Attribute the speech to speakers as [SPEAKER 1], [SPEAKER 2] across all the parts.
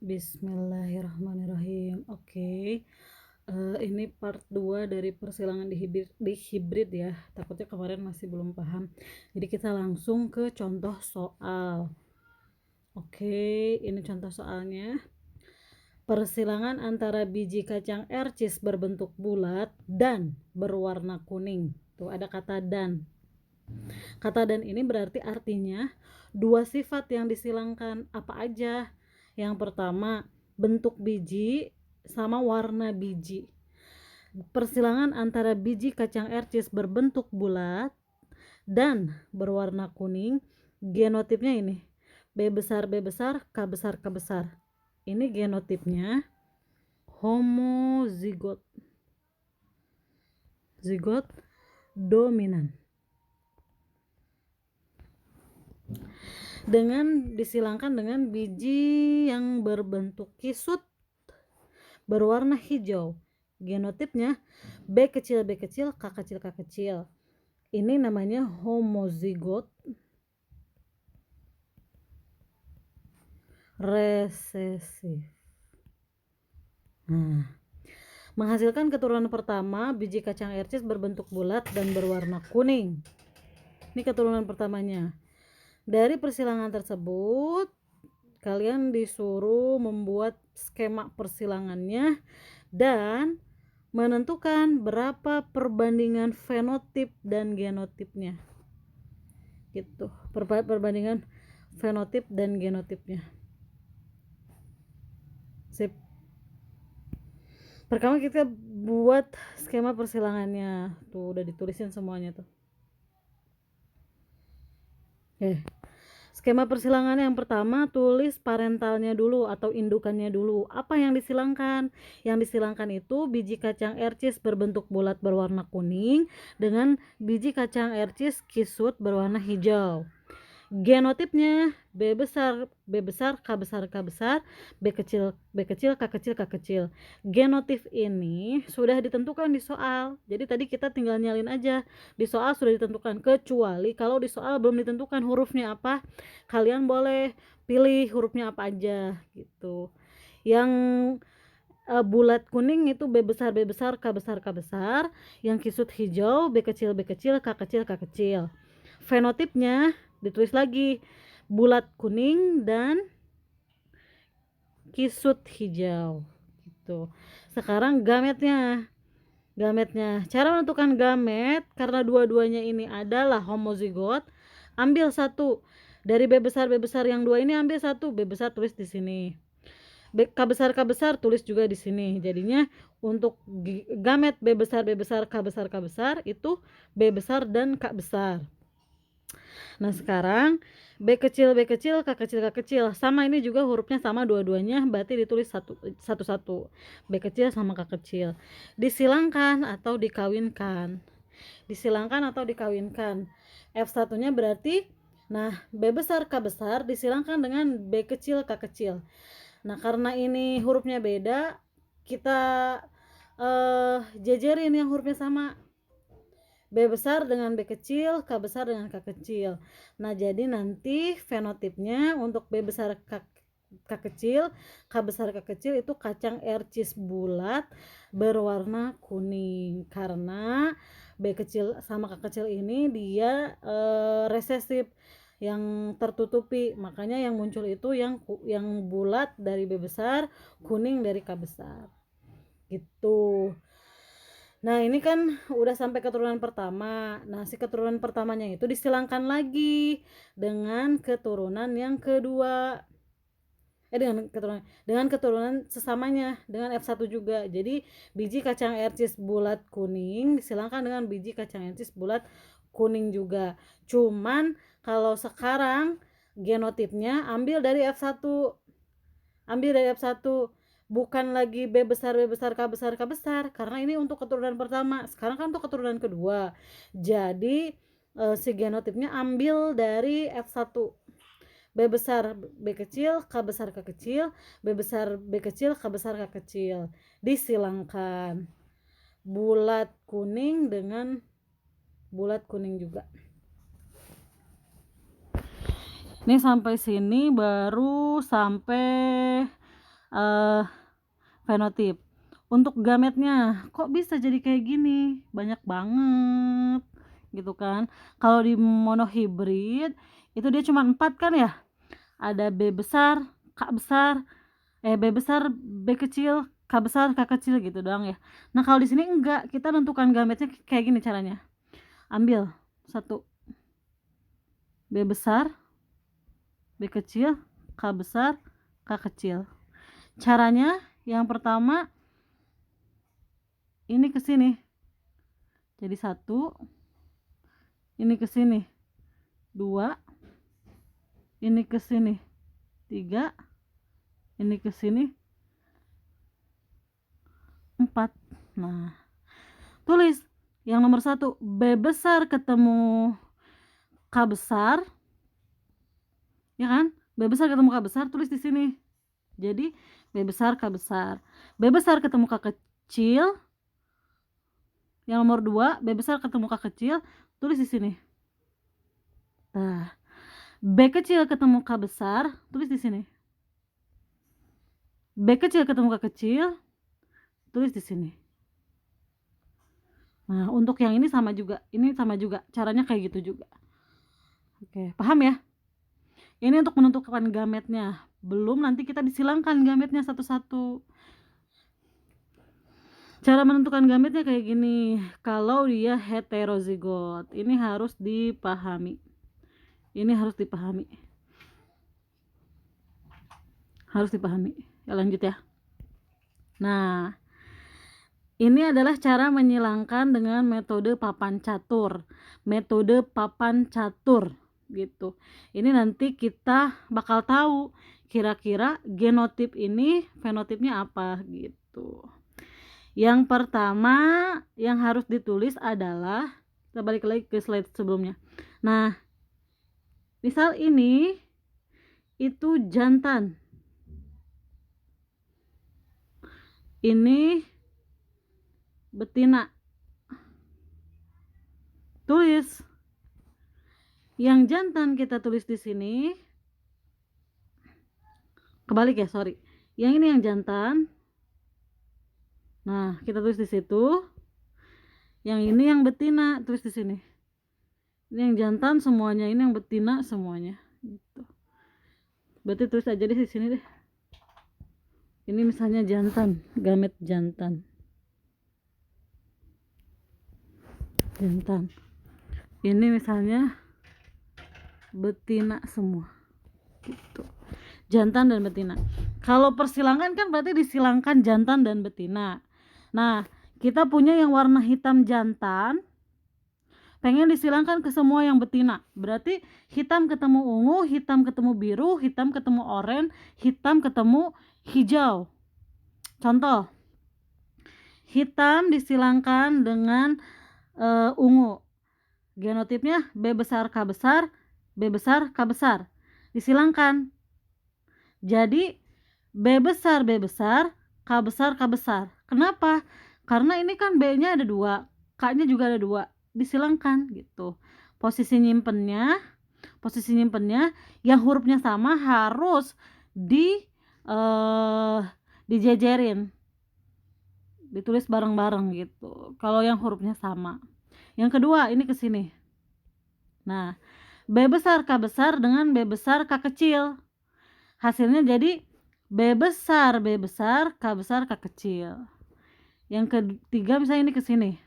[SPEAKER 1] Bismillahirrahmanirrahim. Oke, ini part 2 dari persilangan di hibrid ya. Takutnya kemarin masih belum paham. Jadi kita langsung ke contoh soal. Oke, ini contoh soalnya. Persilangan antara biji kacang ercis berbentuk bulat dan berwarna kuning. Tuh ada kata dan. Kata dan ini berarti artinya dua sifat yang disilangkan. Apa aja? Yang pertama, bentuk biji sama warna biji. Persilangan antara biji kacang ercis berbentuk bulat dan berwarna kuning, genotipnya ini B besar B besar, K besar K besar. Ini genotipnya homozigot, zigot dominan. Dengan disilangkan dengan biji yang berbentuk kisut berwarna hijau. Genotipnya B kecil B kecil, K kecil K kecil. Ini namanya homozigot resesif. Menghasilkan keturunan pertama, biji kacang ercis berbentuk bulat dan berwarna kuning. Ini keturunan pertamanya. Dari persilangan tersebut, kalian disuruh membuat skema persilangannya dan menentukan berapa perbandingan fenotip dan genotipnya. Gitu. Perbandingan fenotip dan genotipnya. Sip. Pertama kita buat skema persilangannya. Tuh udah ditulisin semuanya tuh. Skema persilangan yang pertama, tulis parentalnya dulu atau indukannya dulu. Apa yang disilangkan? Yang disilangkan itu biji kacang ercis berbentuk bulat berwarna kuning dengan biji kacang ercis kisut berwarna hijau. Genotipnya B besar B besar, K besar K besar, B kecil B kecil, K kecil K kecil. Genotip ini sudah ditentukan di soal. Jadi tadi kita tinggal nyalin aja. Di soal sudah ditentukan, kecuali kalau di soal belum ditentukan hurufnya apa, kalian boleh pilih hurufnya apa aja gitu. Yang bulat kuning itu B besar B besar, K besar K besar. Yang kisut hijau B kecil B kecil, K kecil K kecil. Fenotipnya ditulis lagi bulat kuning dan kisut hijau gitu. Sekarang gametnya cara menentukan gamet, karena dua-duanya ini adalah homozigot, ambil satu dari B besar yang dua ini, ambil satu B besar tulis di sini, K besar tulis juga di sini. Jadinya untuk gamet B besar K besar itu B besar dan K besar. Nah sekarang B kecil K kecil sama, ini juga hurufnya sama dua-duanya, berarti ditulis satu-satu B kecil sama K kecil. Disilangkan atau dikawinkan. F1 nya berarti B besar K besar disilangkan dengan B kecil K kecil. Nah karena ini hurufnya beda, kita jejerin yang hurufnya sama, B besar dengan B kecil, K besar dengan K kecil. Nah jadi nanti fenotipnya untuk B besar K kecil, K besar K kecil itu kacang ercis bulat berwarna kuning, karena B kecil sama K kecil ini dia resesif, yang tertutupi, makanya yang muncul itu yang bulat dari B besar, kuning dari K besar gitu. Nah ini kan udah sampai keturunan pertama. Nah si keturunan pertamanya itu disilangkan lagi dengan keturunan yang kedua, dengan keturunan sesamanya, dengan F1 juga. Jadi biji kacang ercis bulat kuning disilangkan dengan biji kacang ercis bulat kuning juga. Cuman kalau sekarang genotipnya ambil dari F1, bukan lagi B besar K besar, karena ini untuk keturunan pertama. Sekarang kan untuk keturunan kedua. Jadi si genotipnya ambil dari F1, B besar B kecil, K besar K kecil, B besar B kecil, K besar K kecil. Disilangkan bulat kuning dengan bulat kuning juga. Ini sampai sini baru sampai eh, fenotip. Untuk gametnya kok bisa jadi kayak gini? Banyak banget gitu kan. Kalau di monohibrid itu dia cuma 4 kan ya. Ada B besar, K besar, B besar, B kecil, K besar, K kecil gitu doang ya. Nah, kalau di sini enggak, kita tentukan gametnya kayak gini caranya. Ambil 1 B besar, B kecil, K besar, K kecil. Caranya yang pertama ini ke sini. Jadi 1, ini ke sini. 2, ini ke sini. 3, ini ke sini. 4. Nah, tulis yang nomor 1, B besar ketemu K besar. Ya kan? B besar ketemu K besar, tulis di sini. Jadi B besar K besar. B besar ketemu K kecil. Yang nomor 2, B besar ketemu K kecil, tulis di sini. Nah, B kecil ketemu K besar, tulis di sini. B kecil ketemu K kecil, tulis di sini. Nah, untuk yang ini sama juga. Ini sama juga. Caranya kayak gitu juga. Oke, paham ya? Ini untuk menentukan gametnya. Belum nanti kita disilangkan gametnya satu-satu. Cara menentukan gametnya kayak gini. Kalau dia heterozigot, ini harus dipahami. Ini harus dipahami. Harus dipahami. Ya, lanjut ya. Nah, ini adalah cara menyilangkan dengan metode papan catur. Metode papan catur gitu. Ini nanti kita bakal tahu kira-kira genotip ini fenotipnya apa gitu. Yang pertama yang harus ditulis adalah, kita balik lagi ke slide sebelumnya. Nah, misal ini itu jantan. Ini betina. Tulis yang jantan, kita tulis di sini. Kebalik ya, sorry. Yang ini yang jantan. Nah, kita tulis di situ. Yang ini yang betina, tulis di sini. Ini yang jantan semuanya, ini yang betina semuanya. Gitu. Berarti tulis aja di sini deh. Ini misalnya jantan, gamet jantan. Jantan. Ini misalnya betina semua. Gitu. Jantan dan betina. Kalau persilangan kan berarti disilangkan jantan dan betina. Nah, kita punya yang warna hitam jantan, pengen disilangkan ke semua yang betina. Berarti hitam ketemu ungu, hitam ketemu biru, hitam ketemu oranye, hitam ketemu hijau. Contoh, hitam disilangkan dengan ungu. Genotipnya B besar K besar, B besar K besar. Disilangkan. Jadi B besar B besar, K besar K besar. Kenapa? Karena ini kan B-nya ada 2, K-nya juga ada 2. Disilangkan gitu. Posisi nyimpennya yang hurufnya sama harus dijejerin. Ditulis bareng-bareng gitu. Kalau yang hurufnya sama. Yang kedua, ini ke sini. Nah, B besar K besar dengan B besar K kecil. Hasilnya jadi B besar K besar K kecil. Yang ketiga misalnya ini ke sini.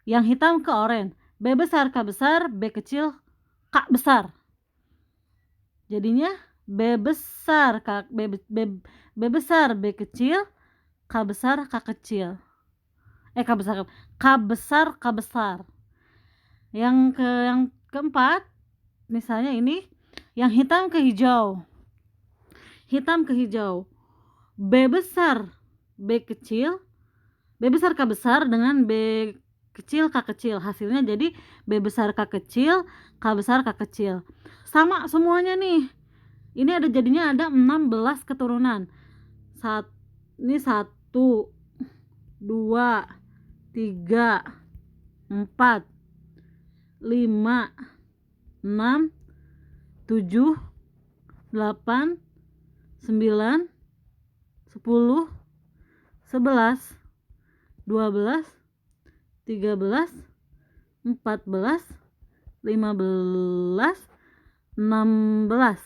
[SPEAKER 1] Yang hitam ke oranye. B besar K besar, B kecil K besar. Jadinya B besar B besar B kecil, K besar K kecil. K besar K besar. Yang keempat misalnya ini yang hitam ke hijau. Hitam ke hijau. B besar B kecil, B besar K besar dengan B kecil K kecil. Hasilnya jadi B besar K kecil, K besar K kecil. Sama semuanya nih. Ini jadinya ada 16 keturunan. Ini 1, 2, 3, 4, 5, 6, 7, 8, 9, 10, 11, 12, 13, 14, 15, 16.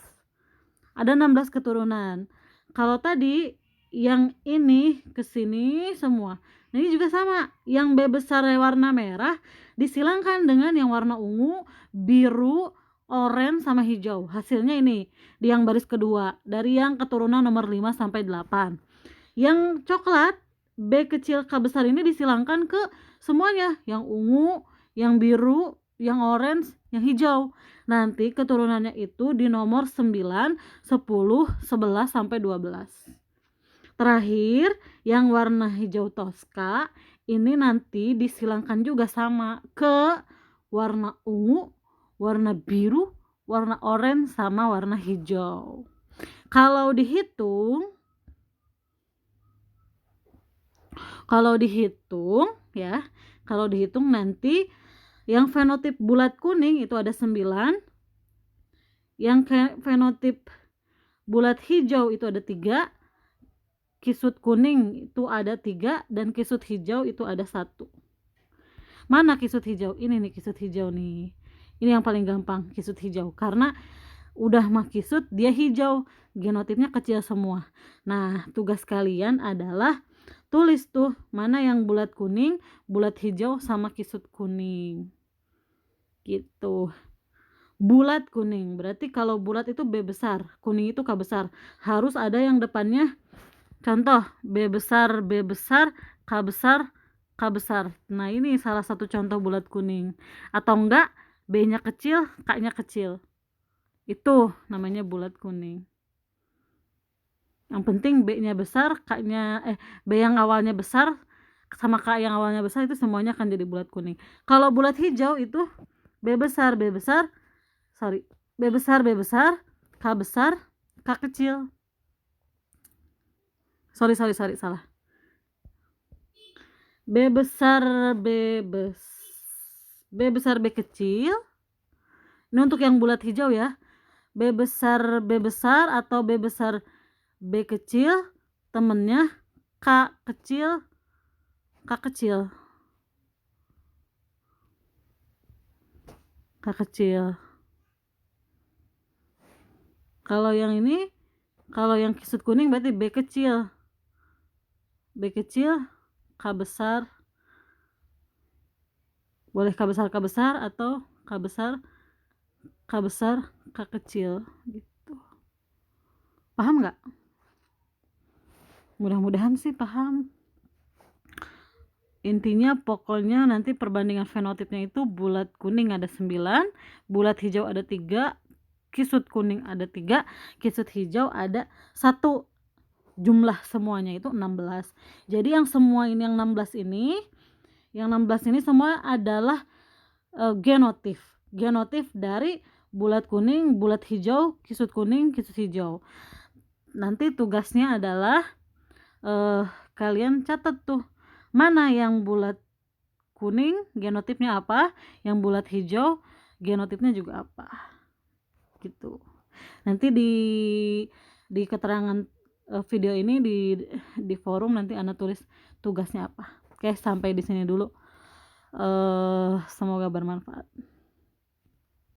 [SPEAKER 1] Ada 16 keturunan. Kalau tadi yang ini ke sini semua. Nah, ini juga sama. Yang B besar warna merah disilangkan dengan yang warna ungu, biru, oranye sama hijau. Hasilnya ini di yang baris kedua dari yang keturunan nomor 5 sampai 8. Yang coklat B kecil K besar ini disilangkan ke semuanya, yang ungu, yang biru, yang orange, yang hijau. Nanti keturunannya itu di nomor 9, 10, 11 sampai 12. Terakhir, yang warna hijau toska ini nanti disilangkan juga sama ke warna ungu, warna biru, warna oranye sama warna hijau. Kalau dihitung ya, kalau dihitung nanti yang fenotip bulat kuning itu ada 9, yang fenotip bulat hijau itu ada 3, kisut kuning itu ada 3, dan kisut hijau itu ada 1. Mana kisut hijau? Ini nih kisut hijau nih. Ini yang paling gampang, kisut hijau. Karena udah mah kisut, dia hijau, genotipnya kecil semua. Nah, tugas kalian adalah tulis tuh mana yang bulat kuning, bulat hijau sama kisut kuning. Gitu. Bulat kuning. Berarti kalau bulat itu B besar, kuning itu K besar. Harus ada yang depannya. Contoh B besar, K besar, K besar. Nah, ini salah satu contoh bulat kuning. Atau enggak B-nya kecil, K-nya kecil. Itu namanya bulat kuning. Yang penting B-nya besar, B yang awalnya besar sama K yang awalnya besar itu semuanya akan jadi bulat kuning. Kalau bulat hijau itu B besar, B besar, K besar, K kecil. Sorry, salah. B besar, B kecil. Ini untuk yang bulat hijau ya. B besar atau B besar B kecil, temennya K kecil. Kalau yang ini, kalau yang kisut kuning berarti B kecil, K besar. Boleh K besar atau K besar, K kecil gitu. Paham nggak? Mudah-mudahan sih paham. Intinya pokoknya nanti perbandingan fenotipnya itu bulat kuning ada 9, bulat hijau ada 3, kisut kuning ada 3, kisut hijau ada 1. Jumlah semuanya itu 16. Jadi yang semua ini, yang 16 ini semua adalah genotif dari bulat kuning, bulat hijau, kisut kuning, kisut hijau. Nanti tugasnya adalah kalian catat tuh mana yang bulat kuning genotipnya apa, yang bulat hijau genotipnya juga apa gitu. Nanti di keterangan video ini di forum nanti Ana tulis tugasnya apa. Oke, sampai di sini dulu. Semoga bermanfaat.